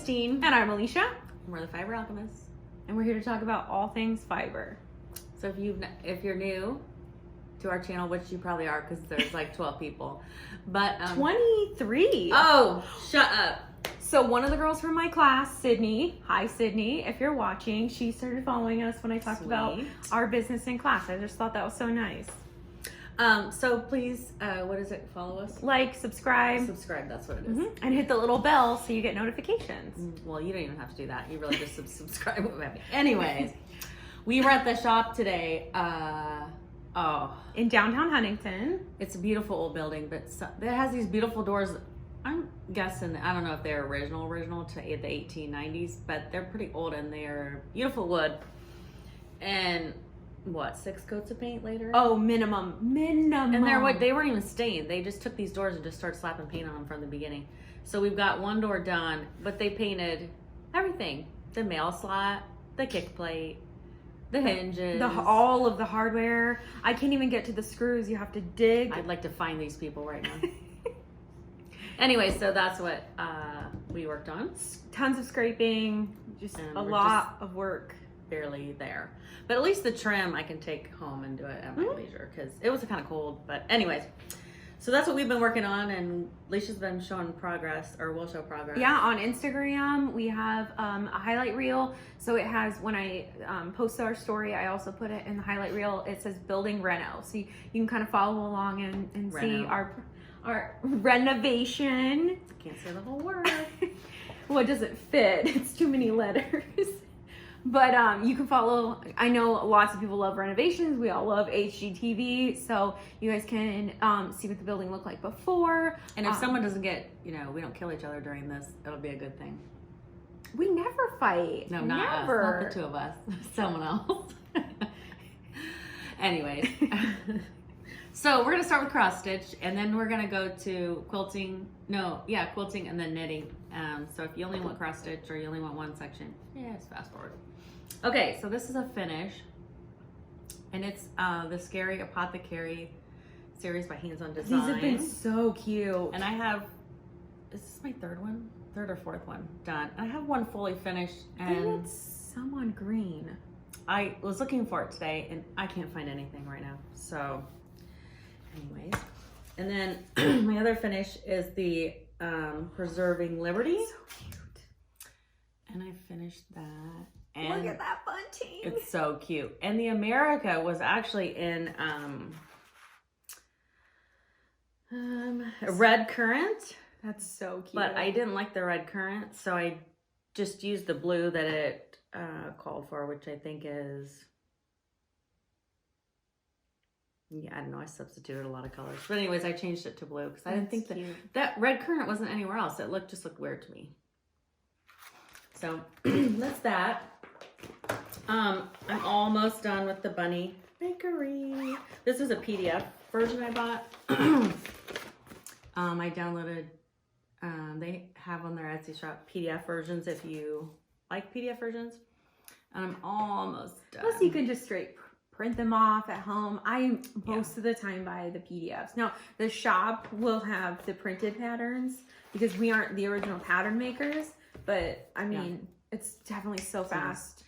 Christine. And I'm Alicia. We're the Fiber Alchemists. And we're here to talk about all things fiber. So if you're new to our channel, which you probably are because there's like 12 people. But 23. Oh, shut up. So one of the girls from my class, Sydney, hi Sydney, if you're watching, she started following us when I talked about our business in class. I just thought that was so nice. So please, what is it? Follow us? Like, subscribe. Subscribe, that's what it is. And hit the little bell so you get notifications. Well, you don't even have to do that. You really just subscribe with me. Anyways, we were at the shop today. In downtown Huntington. It's a beautiful old building, but it has these beautiful doors. I'm guessing, I don't know if they're original to the 1890s, but they're pretty old and they're beautiful wood. And what, 6 coats of paint later? Oh, minimum. And they weren't even stained. They just took these doors and just started slapping paint on them from the beginning. So we've got one door done, but they painted everything. The mail slot, the kick plate, the hinges. All of the hardware. I can't even get to the screws. You have to dig. I'd like to find these people right now. Anyway, so that's what we worked on. Tons of scraping, just a lot of work. Barely there. But at least the trim I can take home and do it at my leisure because it was kind of cold. But anyways, so that's what we've been working on, and Alicia's been showing progress, or will show progress. Yeah, on Instagram we have a highlight reel. So it has, when I post our story, I also put it in the highlight reel. It says building reno. So you can kind of follow along and see our renovation. I can't say the whole word. Well, it doesn't fit. It's too many letters. But you can follow. I know lots of people love renovations. We all love HGTV. So you guys can see what the building looked like before. And if someone doesn't get, we don't kill each other during this, it'll be a good thing. We never fight. No, not never. Us. Not the two of us. Someone else. Anyways. So we're going to start with cross stitch, and then we're going to go to quilting. Quilting and then knitting. So if you only want cross stitch or you only want one section, just fast forward. Okay, so this is a finish, and it's the Scary Apothecary series by Hands On Design. These have been so cute. And I have, is this my third or fourth one done? I have one fully finished, and it's someone green. I was looking for it today, and I can't find anything right now. So anyways, and then my other finish is the Preserving Liberty. So cute. And I finished that. And look at that bunting. It's so cute. And the America was actually in a red currant. That's so cute. But I didn't like the red currant, so I just used the blue that it called for, which I think is, I don't know, I substituted a lot of colors. But anyways, I changed it to blue because I didn't think that red currant wasn't anywhere else. It just looked weird to me. So that's that. I'm almost done with the Bunny Bakery. This is a PDF version I bought. I downloaded, they have on their Etsy shop PDF versions if you like PDF versions. And I'm almost done. Plus you can just straight print them off at home. I most of the time buy the PDFs. Now the shop will have the printed patterns because we aren't the original pattern makers, but I mean, it's definitely so fast.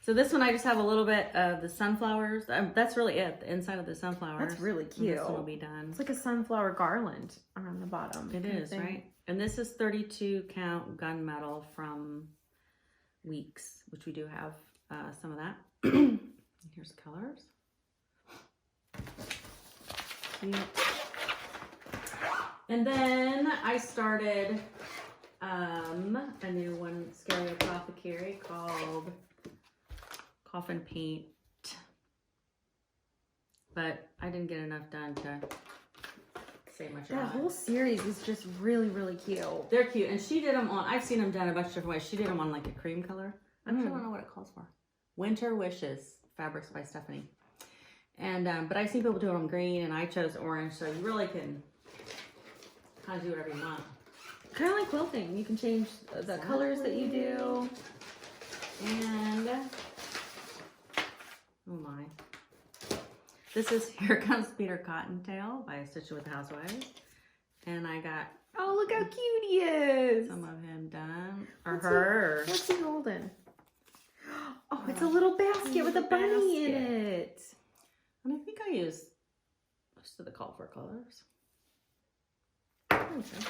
So this one I just have a little bit of the sunflowers. That's really it, the inside of the sunflowers. That's really cute. This one will be done. It's like a sunflower garland on the bottom. It is, right? And this is 32 count gunmetal from Weeks, which we do have some of that. Here's the colors. Cute. And then I started a new one, Scary Apothecary, called Coffin Paint. But I didn't get enough done to say much about it. That whole series is just really, really cute. They're cute. And she did them on, I've seen them done a bunch of different ways. She did them on like a cream color. I don't know what it calls for. Winter Wishes, Fabrics by Stephanie. And, but I've seen people do them green, and I chose orange, so you really can kind of do whatever you want. Kind of like quilting. You can change the colors that you do. And, oh my. This is Here Comes Peter Cottontail by Stitch with the Housewives. And I got Oh, look how cute he is. Some of him done. Or her. What's he holding? Oh, it's a little basket with a bunny in it. And I think I used most of the call for colors. Okay.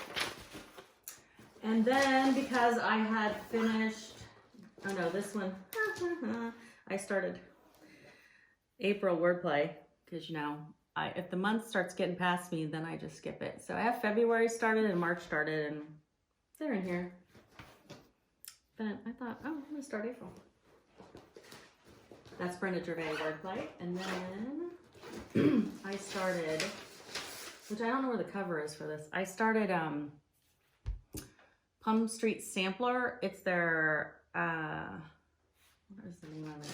And then because I had finished, oh no, this one, I started April wordplay because, you know, if the month starts getting past me, then I just skip it. So I have February started and March started, and they're in here. But I thought, oh, I'm going to start April. That's Brenda Gervais wordplay. And then I started, which I don't know where the cover is for this. I started Plum Street Sampler. It's their, what is the name of it?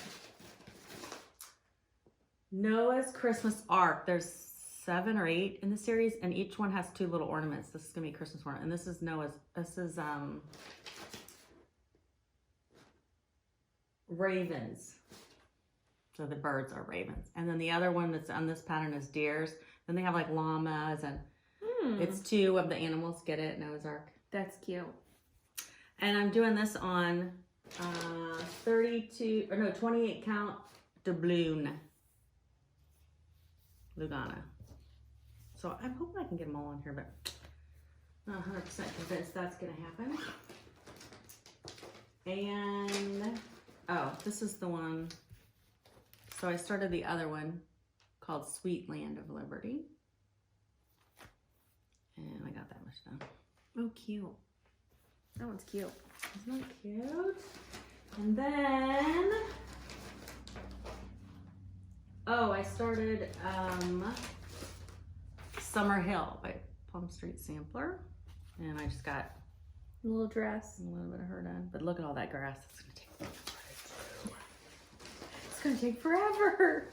Noah's Christmas Ark. There's 7 or 8 in the series, and each one has 2 little ornaments. This is gonna be Christmas ornament, and this is Noah's. This is ravens. So the birds are ravens, and then the other one that's on this pattern is deers. Then they have like llamas, and it's 2 of the animals. Get it? Noah's Ark. That's cute. And I'm doing this on 28 count doubloon. Lugana. So I'm hoping I can get them all on here, but not 100% convinced that's going to happen. And, oh, this is the one. So I started the other one called Sweet Land of Liberty. And I got that much done. Oh, cute. That one's cute. Isn't that cute? And then, oh, I started Summer Hill by Plum Street Sampler. And I just got A little dress. a little bit of her done. But look at all that grass. It's going to take forever. It's going to take forever.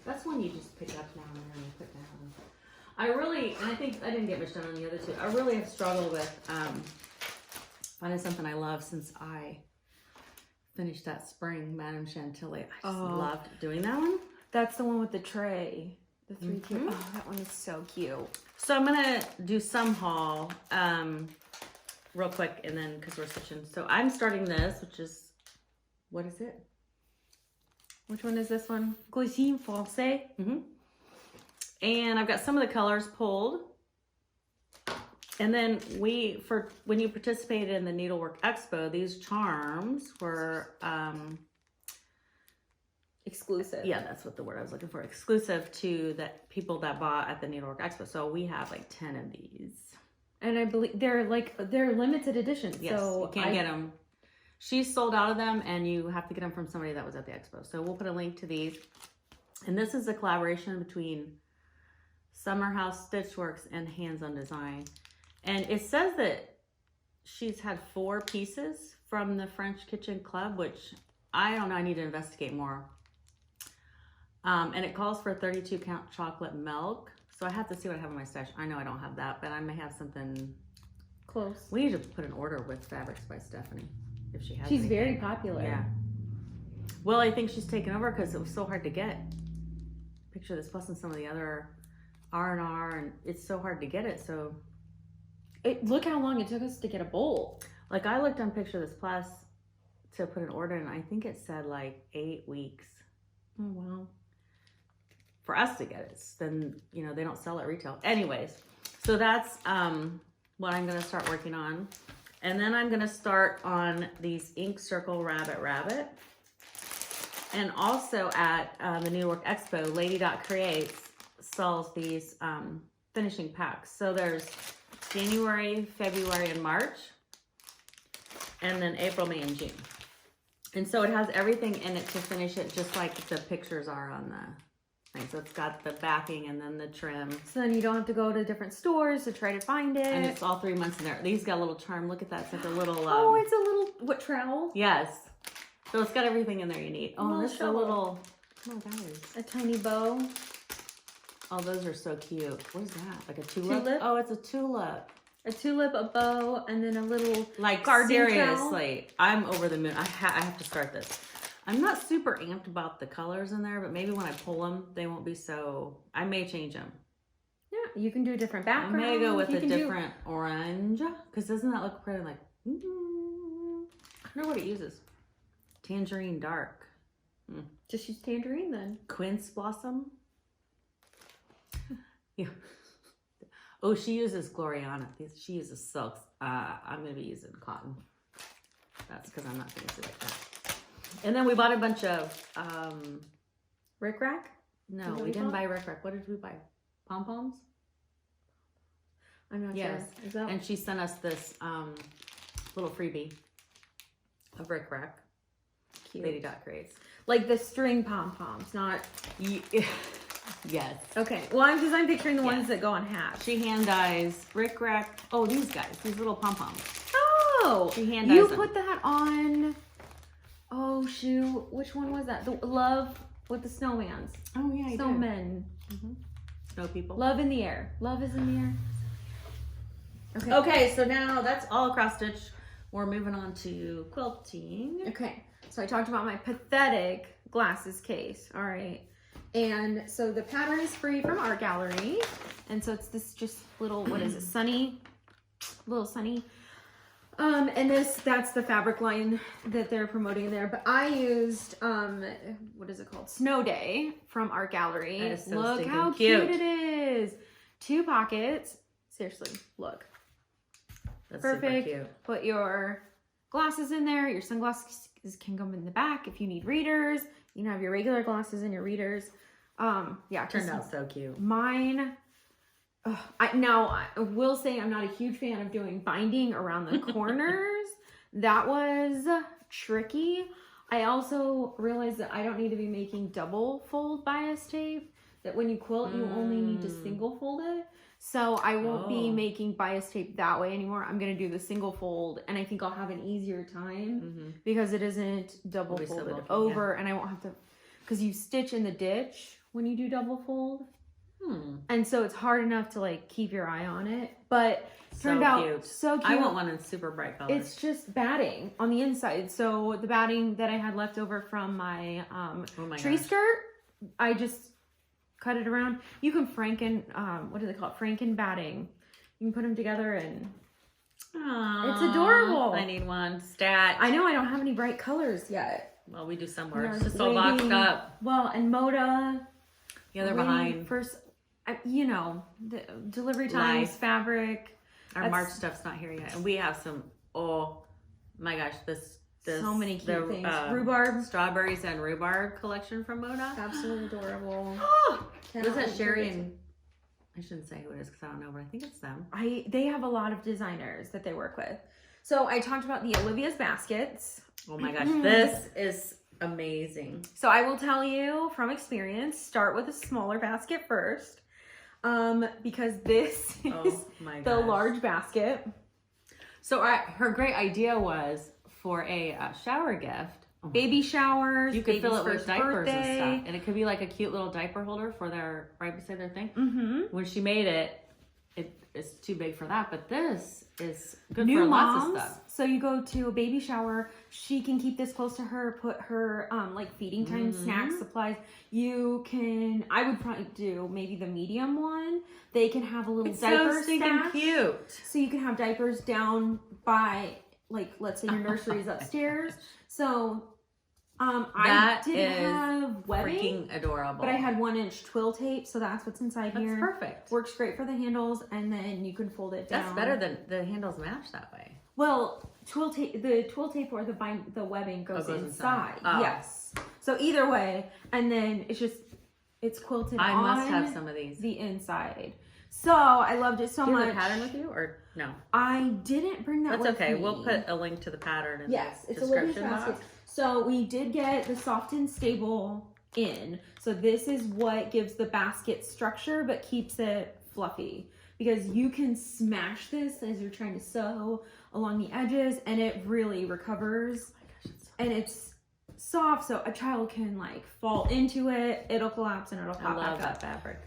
That's one you just pick up now and then and put down. I really, and I think I didn't get much done on the other 2. I really have struggled with finding something I love since I finished that spring Madame Chantilly. I just loved doing that one. That's the one with the tray. The 3 tier. Oh, that one is so cute. So I'm gonna do some haul real quick, and then because we're switching. So I'm starting this, which is, what is it? Which one is this one? Cuisine Française. And I've got some of the colors pulled. And then when you participated in the Needlework Expo, these charms were Exclusive. yeah, that's what the word I was looking for. Exclusive to the people that bought at the Needlework Expo. So we have like 10 of these. And I believe they're limited editions. Yes, so you can't get them. She's sold out of them, and you have to get them from somebody that was at the expo. So we'll put a link to these. And this is a collaboration between Summer House Stitchworks and Hands on Design. And it says that she's had 4 pieces from the French Kitchen Club, which I don't know, I need to investigate more. And it calls for 32 count chocolate milk. So I have to see what I have in my stash. I know I don't have that, but I may have something close. We need to put an order with Fabrics by Stephanie if she has She's anything. very popular. Yeah. Well, I think she's taken over because it was so hard to get. Picture this plus in some of the other R&R, and it's so hard to get it. So Look how long it took us to get a bowl. like I looked on Picture This Plus to put an order, and I think it said like 8 weeks. Oh, wow. For us to get it, then you know they don't sell at retail. Anyways, so that's what I'm gonna start working on, and then I'm gonna start on these Ink Circle Rabbit, and also at the Needlework Expo, Lady Creates sells these finishing packs. So there's January, February, and March, and then April, May, and June. And so it has everything in it to finish it, just like the pictures are on the thing. So it's got the backing and then the trim. So then you don't have to go to different stores to try to find it. And it's all 3 months in there. These got a little charm. Look at that. It's like a little... oh, it's a little... What, trowel? Yes. So it's got everything in there you need. Oh, and this is a little... Oh, guys. A tiny bow. Oh, those are so cute. What is that? Like a tulip? Tulip? Oh, it's a tulip. A tulip, a bow, and then a little Like, garden seriously. I'm over the moon. I have to start this. I'm not super amped about the colors in there, but maybe when I pull them, they won't be so... I may change them. Yeah, You can do a different I'm background. gonna go with You a can do- different orange, because doesn't that look pretty like, I don't know what it uses. Tangerine dark. Just use tangerine then. Quince blossom. Yeah. Oh, she uses Gloriana. She uses silks. I'm gonna be using cotton. That's because I'm not fancy like that. And then we bought a bunch of Rick Rack? no, we didn't buy Rick Rack. What did we buy? Pom-poms? I'm not Yes. sure. Is that And she sent us this little freebie of Rick Rack. cute? Lady Dot creates. Like the string pom-poms, not... Yes. Okay, well, I'm picturing the ones Yes. that go on hats. She hand dyes Rick Rack. Oh, these guys. These little pom-poms. Oh! She hand You dyes them. put that on... Oh, shoot. Which one was that? The Love with the snowmans. Oh, yeah, you did. Snowmen. Snow people. Love in the air. Love is in the air. Okay. Okay, so now that's all cross stitch. We're moving on to quilting. Okay, so I talked about my pathetic glasses case. All right, and so the pattern is free from Art Gallery, and so it's this just little, what is it, sunny, little sunny. And that's the fabric line that they're promoting there. But I used what is it called? Snow Day from Art Gallery. That is so look stinking how cute. cute it is. 2 pockets. Seriously, look. That's Perfect. super cute. Put your glasses in there. Your sunglasses can come in the back if you need readers. You can have your regular glasses and your readers. Yeah, Turned out so cute. Mine. I will say I'm not a huge fan of doing binding around the corners. That was tricky. I also realized that I don't need to be making double fold bias tape. That when you quilt, you only need to single fold it. So I won't be making bias tape that way anymore. I'm going to do the single fold, and I think I'll have an easier time because it isn't double folded over, and I won't have to, because you stitch in the ditch when you do double fold. And so it's hard enough to like keep your eye on it, but turned out so cute. I want one in super bright colors. It's just batting on the inside. So the batting that I had left over from my tree skirt, I just cut it around. You can what do they call it? Franken batting. You can put them together and it's adorable. I need one. Stat. I know I don't have any bright colors yet. Well, we do somewhere. We're It's just all boxed waiting. up. Well, and Moda. Yeah, they're waiting behind. First, you know, the delivery times, fabric. Our March stuff's not here yet. And we have some, oh my gosh, this So many cute things. Rhubarb. Strawberries and rhubarb collection from Moda. Absolutely adorable. Is that Sherry and, I shouldn't say who it is because I don't know, but I think it's them. They have a lot of designers that they work with. So I talked about the Olivia's baskets. Oh my gosh, this is amazing. So I will tell you from experience, start with a smaller basket first. Because this is the large basket. So her great idea was for a shower gift. Baby showers. You could fill it with first diapers and birthday. stuff. And it could be like a cute little diaper holder for their, right beside their thing. When she made it, it's too big for that. But this is good New for moms, lots of stuff. So you go to a baby shower, she can keep this close to her, put her like feeding time, snacks, supplies. I would probably do maybe the medium one. They can have a little diaper stash. Cute. So you can have diapers down by, like, let's say your nursery is upstairs. So I did have webbing, freaking adorable. but I had 1-inch twill tape, so that's what's inside here. That's perfect. Works great for the handles, and then you can fold it down. That's better than the handles match that way. Well, the twill tape or the webbing goes inside. Oh. Yes. So either way, and then it's quilted I on must have some of these. the inside. So I loved it so Do you much. have a pattern with you or no? I didn't bring that That's with okay. me. We'll put a link to the pattern in Yes, the it's Olivia's description basket. box. So we did get the soft and stable in. So this is what gives the basket structure but keeps it fluffy. Because you can smash this as you're trying to sew along the edges and it really recovers. Oh my gosh, And it's soft so a child can like fall into it, it'll collapse and it'll pop I love back up. that fabric.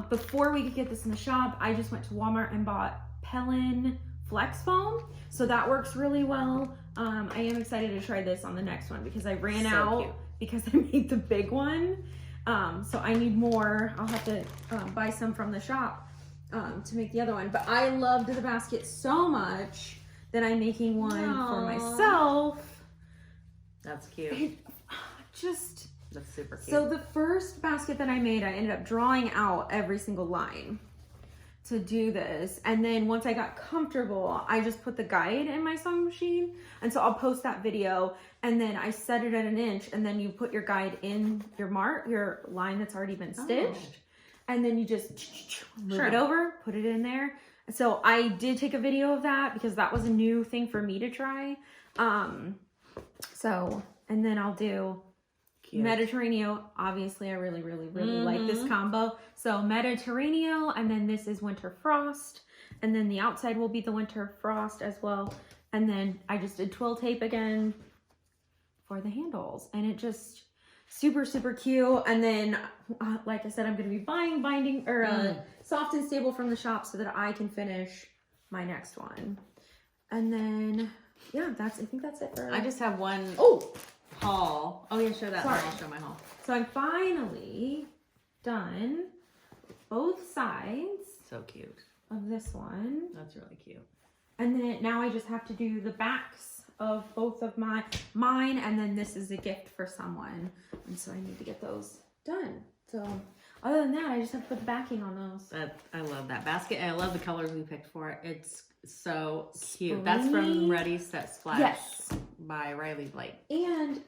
Before we could get this in the shop, I just went to Walmart and bought Pellin Flex Foam. So that works really well. I am excited to try this on the next one because I ran out cute. because I made the big one. So I need more. I'll have to buy some from the shop. to make the other one. But I loved the basket so much that I'm making one for myself. That's cute. That's super cute. So the first basket that I made, I ended up drawing out every single line to do this. And then once I got comfortable, I just put the guide in my sewing machine. And so I'll post that video, and then I set it at 1 inch, and then you put your guide in your line that's already been stitched. And then you just move it over, put it in there. So I did take a video of that because that was a new thing for me to try. And then I'll do Mediterranean. Obviously, I really like this combo. So Mediterranean, and then this is Winter Frost. And then the outside will be the Winter Frost as well. And then I just did twill tape again for the handles. And it just super cute. And then, like I said, I'm going to be buying binding or soft and stable from the shop so that I can finish my next one. And then, yeah, I think that's it for. I just have one haul. Oh yeah, show that. Sorry. I'll show my haul. So I'm finally done both sides. So cute. Of this one. That's really cute. And then now I just have to do the backs of both of mine, and then this is a gift for someone, and so I need to get those done. So other than that, I just have to put the backing on those. I love that basket. I love the colors we picked for it. It's so cute. Springy. That's from Ready Set Splash. Yes. By Riley Blake. And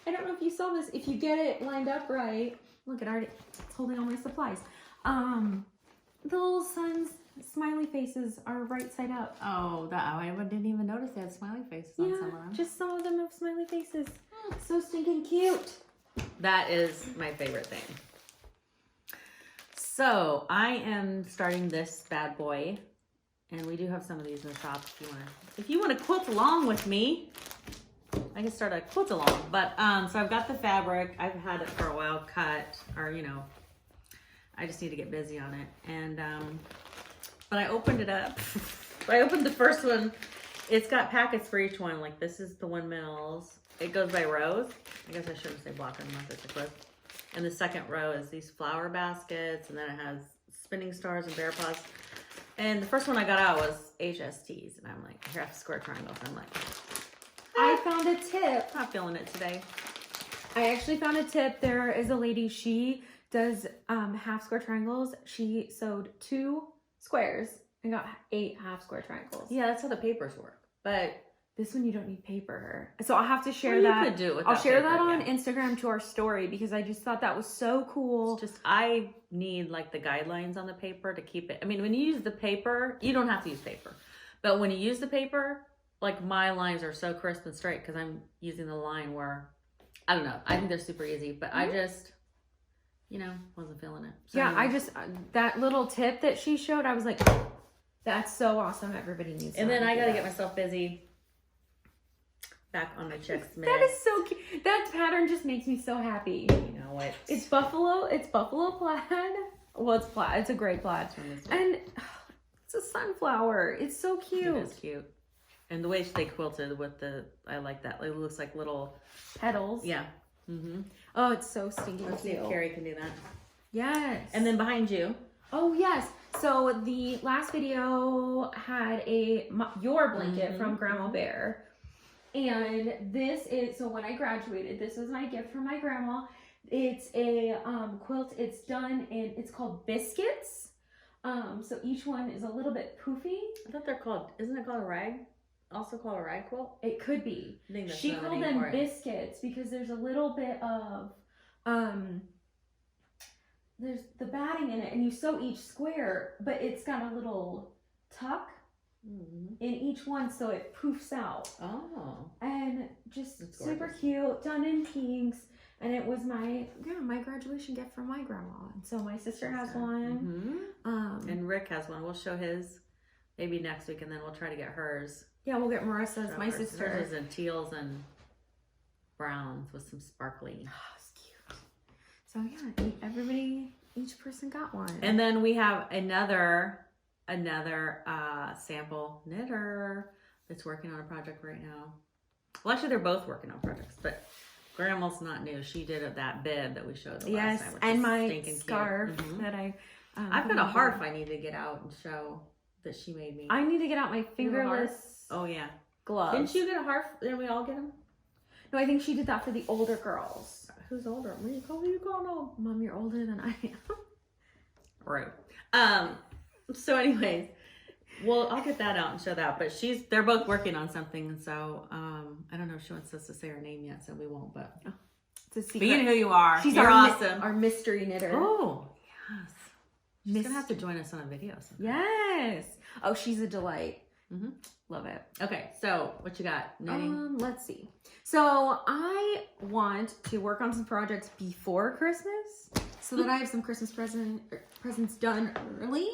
I don't know if you saw this. If you get it lined up right, look, it already, it's holding all my supplies. The little sun's smiley faces are right side up. Oh, I didn't even notice they had smiley faces on some of them. Just some of them have smiley faces. So stinking cute. That is my favorite thing. So I am starting this bad boy, and we do have some of these in the shop. If you want to quilt along with me, I can start a quilt along. But so I've got the fabric. I've had it for a while, cut, or I just need to get busy on it. And but I opened it up. I opened the first one. It's got packets for each one. Like this is the 1 mils. It goes by rows. I guess I shouldn't say block unless it's a clip. And the second row is these flower baskets, and then it has spinning stars and bear paws. And the first one I got out was HSTs, and I'm like, half square triangles. I'm like, I found a tip. Not feeling it today. I actually found a tip. There is a lady, she does half square triangles. She sewed 2 squares and got 8 half square triangles. Yeah, that's how the papers work. But this one you don't need paper. So I'll have to share well, that. You could do it without I'll share paper, that on Instagram to our story because I just thought that was so cool. It's just I need like the guidelines on the paper to keep it. I mean, when you use the paper, you don't have to use paper. But when you use the paper, like my lines are so crisp and straight because I'm using the line where, I don't know. I think they're super easy, but I just, wasn't feeling it. So yeah, I just, that little tip that she showed, I was like, that's so awesome. Everybody needs to. And then I got to get myself busy. Back on my checks. That is so cute. That pattern just makes me so happy. You know what? It's buffalo plaid. Well, it's plaid. It's a gray plaid. And it's a sunflower. It's so cute. It is cute. And the way they quilted with I like that. It looks like little petals. Yeah. Mm-hmm. Oh, it's so stinking Let's see cute. if Carrie can do that. Yes. And then behind you. Oh, yes. So the last video had your blanket from Grandma Bear. And this is, so when I graduated, this was my gift from my grandma. It's a quilt. It's done in, it's called biscuits. So each one is a little bit poofy. I thought they're called, isn't it called a rag? Also called a rag quilt? It could be. I think that's she called them biscuits because there's a little bit of, there's the batting in it, and you sew each square, but it's got a little tuck in each one, so it poofs out. Oh. And just super cute, done in pinks. And it was my graduation gift from my grandma. And so my sister has one. And Rick has one. We'll show his maybe next week, and then we'll try to get hers. Yeah, we'll get Marissa's, my sister. Hers is in teals and browns with some sparkly. Oh, it's cute. So yeah, everybody, each person got one. And then we have another sample knitter that's working on a project right now. Well, actually, they're both working on projects, but Grandma's not new. She did that bib that we showed the last time. And my scarf that I I've got a hearth I need to get out and show that she made me. I need to get out my fingerless Oh yeah, gloves. didn't you get a hearth? Didn't we all get them? No, I think she did that for the older girls. Who's older? What are you calling old? Mom, you're older than I am. Right. So anyways, well, I'll get that out and show that. But they're both working on something, and so I don't know if she wants us to say her name yet, so we won't. But It's a secret. but you know who you are. You're awesome. Our mystery knitter. Oh yes, she's gonna have to join us on a video sometime. Yes. Oh, she's a delight. Mm-hmm. Love it. Okay, so what you got? Knitting? Let's see. So I want to work on some projects before Christmas so that I have some Christmas presents done early.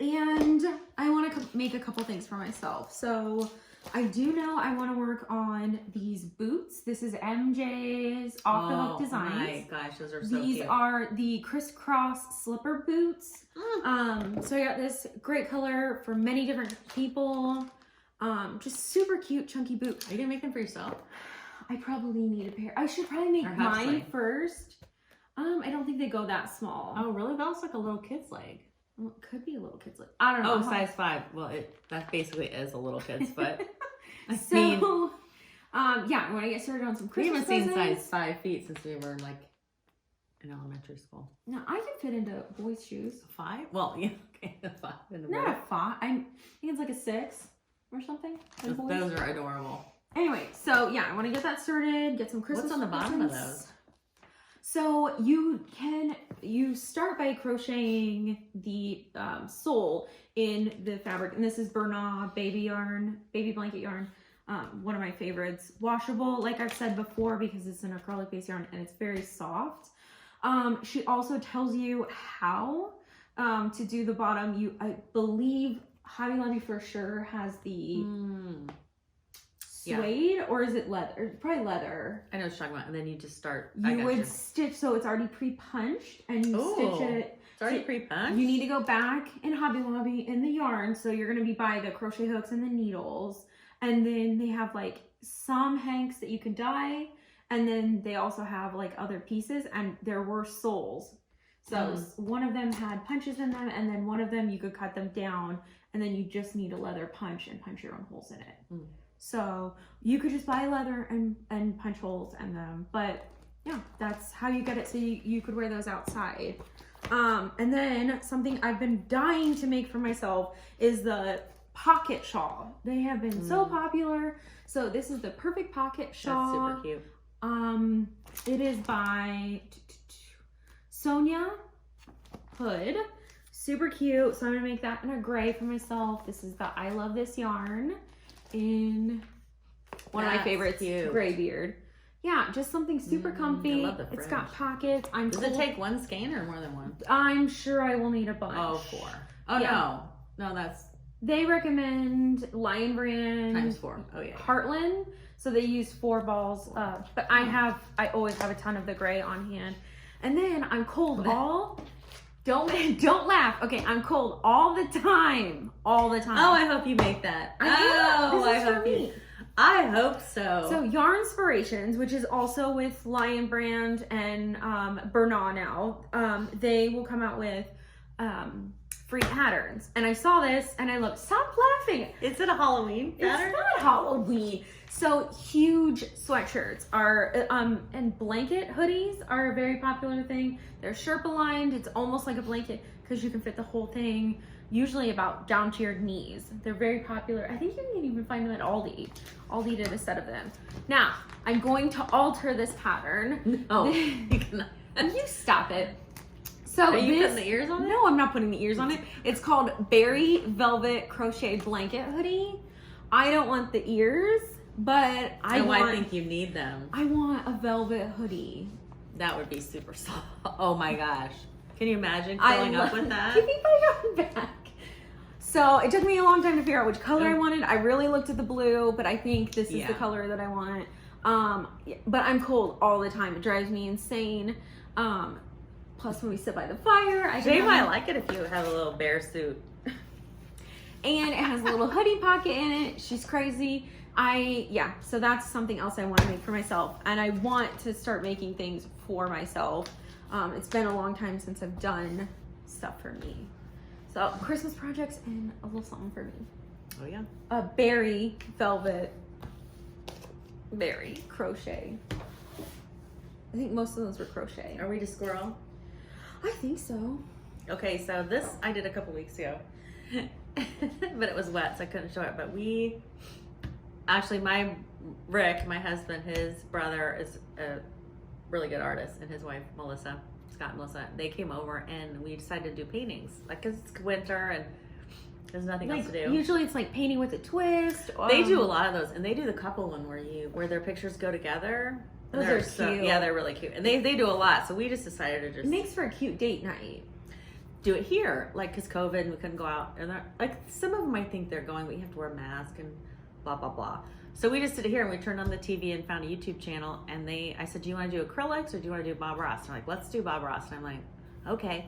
And I want to make a couple things for myself. So I do know I want to work on these boots. This is MJ's Off the Hook Designs. Oh my gosh, those are so These cute. are the crisscross slipper boots. So I got this great color for many different people. Just super cute, chunky boot. Are you gonna make them for yourself? I probably need a pair. I should probably make mine first. I don't think they go that small. Oh, really? That looks like a little kid's leg. Well, it could be a little kid's leg. I don't know. Oh, size 5. Well, that basically is a little kid's, but I So, mean, yeah, I want to get started on some we Christmas haven't seen presents. size 5 feet since we were like in elementary school. No, I can fit into boys' shoes. 5? Well, yeah, okay, 5 in the Not a 5. I think it's like a 6 or something. For the boys. Those are adorable. Anyway, so yeah, I want to get that started. Get some Christmas. What's on the bottom of presents. those? So you start by crocheting the sole in the fabric, and this is Bernard baby blanket yarn, one of my favorites. Washable, like I've said before, because it's an acrylic based yarn and it's very soft. She also tells you how to do the bottom. I believe Hobby Lobby for sure has the suede, or is it leather? Probably leather. I know what you're talking about. And then you just start. You would stitch, so it's already pre-punched, and you stitch it. It's already pre-punched? You need to go back in Hobby Lobby in the yarn, so you're going to be by the crochet hooks and the needles. And then they have like some hanks that you can dye, and then they also have like other pieces, and there were soles. So one of them had punches in them, and then one of them you could cut them down, and then you just need a leather punch and punch your own holes in it. So you could just buy leather and punch holes in them. But yeah, that's how you get it, so you could wear those outside. And then something I've been dying to make for myself is the pocket shawl. They have been so popular. So this is the perfect pocket shawl. That's super cute. It is by Sonia Hood. Super cute. So I'm gonna make that in a gray for myself. This is the I Love This yarn in one of my favorites, Graybeard. Yeah, just something super comfy. I love the it's got fringe. pockets. Does it take one skein or more than one? I'm sure I will need a bunch. Oh, 4. Oh, Yeah. no, that's They recommend Lion Brand times 4. Oh yeah. Heartland, so they use 4 balls. But I always have a ton of the gray on hand. And then I'm cold all. Don't laugh. Okay, I'm cold all the time. All the time. Oh, I hope you make that. I hope so. So Yarnspirations, which is also with Lion Brand and Bernard now, they will come out with free patterns. And I saw this and I looked, stop laughing. Is it a Halloween pattern? It's not Halloween. So huge sweatshirts are, and blanket hoodies are a very popular thing. They're Sherpa lined. It's almost like a blanket because you can fit the whole thing, usually about down to your knees. They're very popular. I think you can even find them at Aldi. Aldi did a set of them. Now, I'm going to alter this pattern. No, you cannot. You stop it. So are you putting the ears on it? No, I'm not putting the ears on it. It's called Berry Velvet Crochet Blanket Hoodie. I don't want the ears, but I think you need them. I want a velvet hoodie. That would be super soft. Oh my gosh. Can you imagine filling up with that? Keep my yarn back. So it took me a long time to figure out which color I wanted. I really looked at the blue, but I think this is the color that I want. But I'm cold all the time. It drives me insane. Plus when we sit by the fire, Jay might like it if you have a little bear suit. And it has a little hoodie pocket in it. She's crazy. So that's something else I want to make for myself. And I want to start making things for myself. It's been a long time since I've done stuff for me. So Christmas projects and a little something for me. Oh yeah. A berry velvet berry crochet. I think most of those were crochet. Are we to squirrel? I think so. Okay, so this I did a couple weeks ago, but it was wet, so I couldn't show it. But we actually, Rick, my husband, his brother is a really good artist, and his wife Scott and Melissa, they came over and we decided to do paintings, like, cause it's winter and there's nothing else to do. Usually it's like painting with a twist. They do a lot of those, and they do the couple one where their pictures go together. Those are cute. Yeah, they're really cute, and they do a lot. So we just decided to just it makes for a cute date night. Do it here, like, because COVID and we couldn't go out, and like some of them I think they're going, but you have to wear a mask and blah blah blah. So we just did it here, and we turned on the TV and found a YouTube channel, and I said, do you want to do acrylics or do you want to do Bob Ross? And they're like, let's do Bob Ross. And I'm like, okay.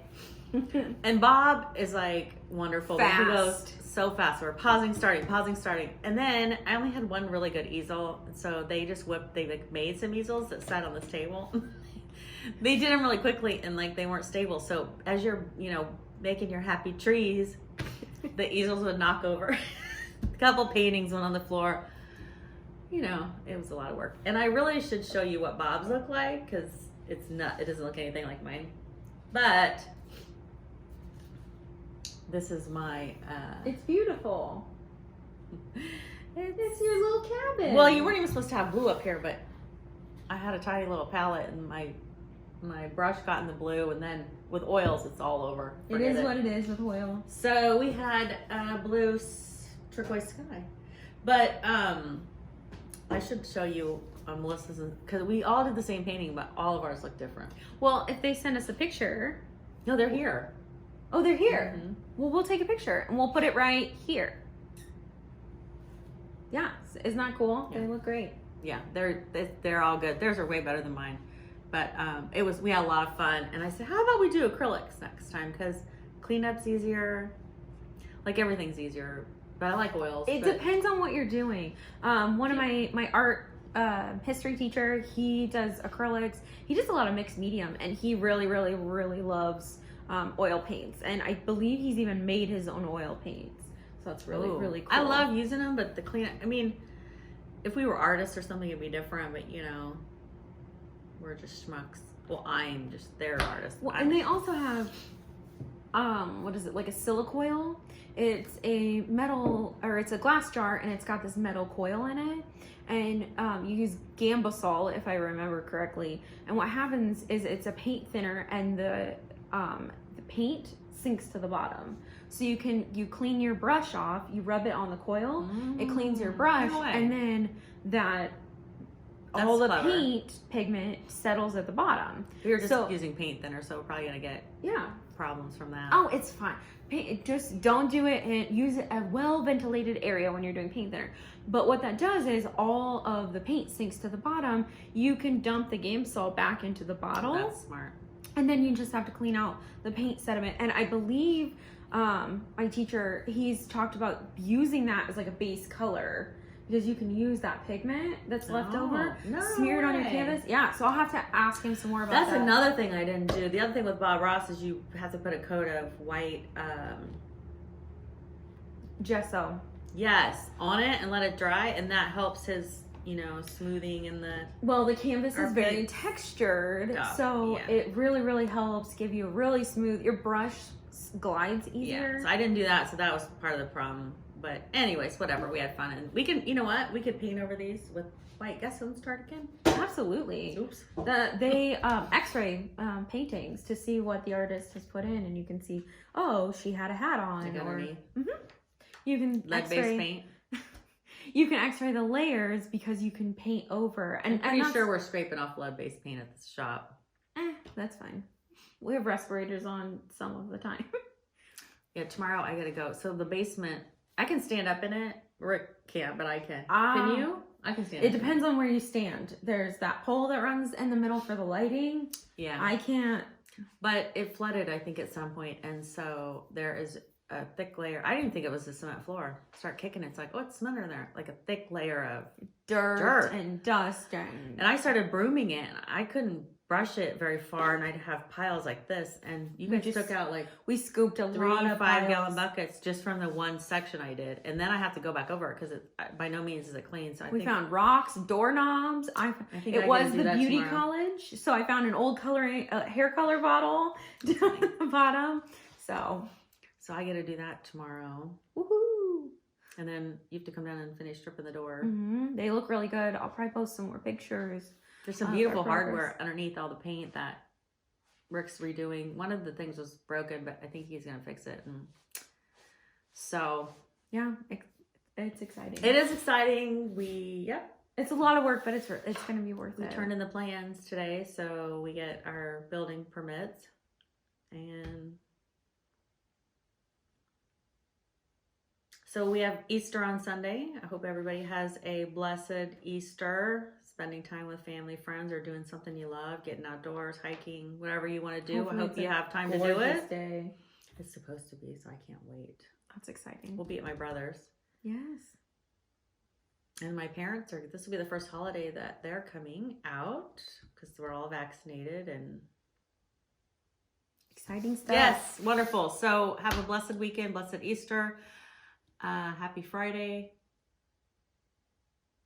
And Bob is like wonderful. Fast. He goes so fast. We're pausing, starting. And then I only had one really good easel, so they just made some easels that sat on this table. They did them really quickly, and like they weren't stable. So as you're, making your happy trees, the easels would knock over. A couple paintings went on the floor. It was a lot of work. And I really should show you what Bob's look like, because it doesn't look anything like mine. But this is my it's beautiful. It's your little cabin. Well, you weren't even supposed to have blue up here, but I had a tiny little palette, and my brush got in the blue, and then with oils it's all over. It is what it is with oil. So we had blue turquoise sky. But I should show you Melissa's, because we all did the same painting, but all of ours look different. Well, if they send us a picture. No, they're here. Oh, they're here. Mm-hmm. Well, we'll take a picture and we'll put it right here. Yeah, isn't that cool? Yeah. They look great. Yeah, they're all good. Theirs are way better than mine. But we had a lot of fun, and I said, how about we do acrylics next time, because cleanup's easier, like everything's easier. But I like oils. It depends on what you're doing. One of my art history teacher, he does acrylics. He does a lot of mixed medium, and he really, really, really loves oil paints. And I believe he's even made his own oil paints. So it's really, really cool. I love using them, but the cleanup, if we were artists or something, it'd be different. But we're just schmucks. Well, I'm just their artist. Well, and they also have what is it, like a silicoil? It's a metal, or it's a glass jar, and it's got this metal coil in it. And you use gambasol, if I remember correctly. And what happens is it's a paint thinner, and the paint sinks to the bottom. So you clean your brush off, you rub it on the coil, it cleans your brush, No way. and then That's all the clever. paint pigment settles at the bottom. We were just using paint thinner, so we're probably gonna get problems from that. Oh, it's fine. Just don't do it, and use a well-ventilated area when you're doing paint thinner. But what that does is all of the paint sinks to the bottom. You can dump the Gambasol back into the bottle. That's smart. And then you just have to clean out the paint sediment. And I believe my teacher, he's talked about using that as like a base color, because you can use that pigment that's left over, smear it on your canvas. Yeah, so I'll have to ask him some more about that. That's another thing I didn't do. The other thing with Bob Ross is you have to put a coat of white gesso. Yes, on it and let it dry, and that helps his, smoothing in the... Well, the canvas is very textured, so it really, really helps give you a really smooth... Your brush glides easier. Yeah, so I didn't do that, so that was part of the problem. But anyways, whatever, we had fun. And we can, we could paint over these with white. Guess who's start again? Absolutely. Oops. They x-ray paintings to see what the artist has put in, and you can see, oh, she had a hat on. You can lead-based paint. You can x-ray the layers because you can paint over. And I'm pretty sure we're scraping off lead-based paint at this shop. That's fine. We have respirators on some of the time. Yeah, tomorrow I gotta go. So the basement, I can stand up in it. Rick can't, but I can. Can Can you? I can stand. It depends on where you stand. There's that pole that runs in the middle for the lighting. Yeah. I can't. But it flooded, I think, at some point, and so there is a thick layer. I didn't think it was a cement floor. Start kicking it. It's like, oh, it's cement in there. Like a thick layer of dirt and dust. And I started brooming it. And I couldn't brush it very far, and I'd have piles like this. And you guys took out like we scooped a 3 lot of 5-gallon buckets just from the one section I did, and then I have to go back over it because by no means is it clean. So we found rocks, doorknobs. It was the beauty college, so I found an old hair color bottle down at the bottom. So I get to do that tomorrow. Woohoo! And then you have to come down and finish stripping the door. Mm-hmm. They look really good. I'll probably post some more pictures. There's some beautiful hardware underneath all the paint that Rick's redoing. One of the things was broken, but I think he's gonna fix it. And so yeah, it's exciting. It is exciting. It's a lot of work, but it's gonna be worth it. We turned in the plans today, so we get our building permits, and so we have Easter on Sunday. I hope everybody has a blessed Easter, spending time with family, friends, or doing something you love, getting outdoors, hiking, whatever you want to do. Hopefully I hope you have time to do it. Day. It's supposed to be, so I can't wait. That's exciting. We'll be at my brother's. Yes. And my parents this will be the first holiday that they're coming out because we're all vaccinated and exciting stuff. Yes, wonderful. So have a blessed weekend, blessed Easter. Happy Friday.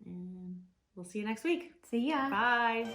And we'll see you next week. See ya. Bye.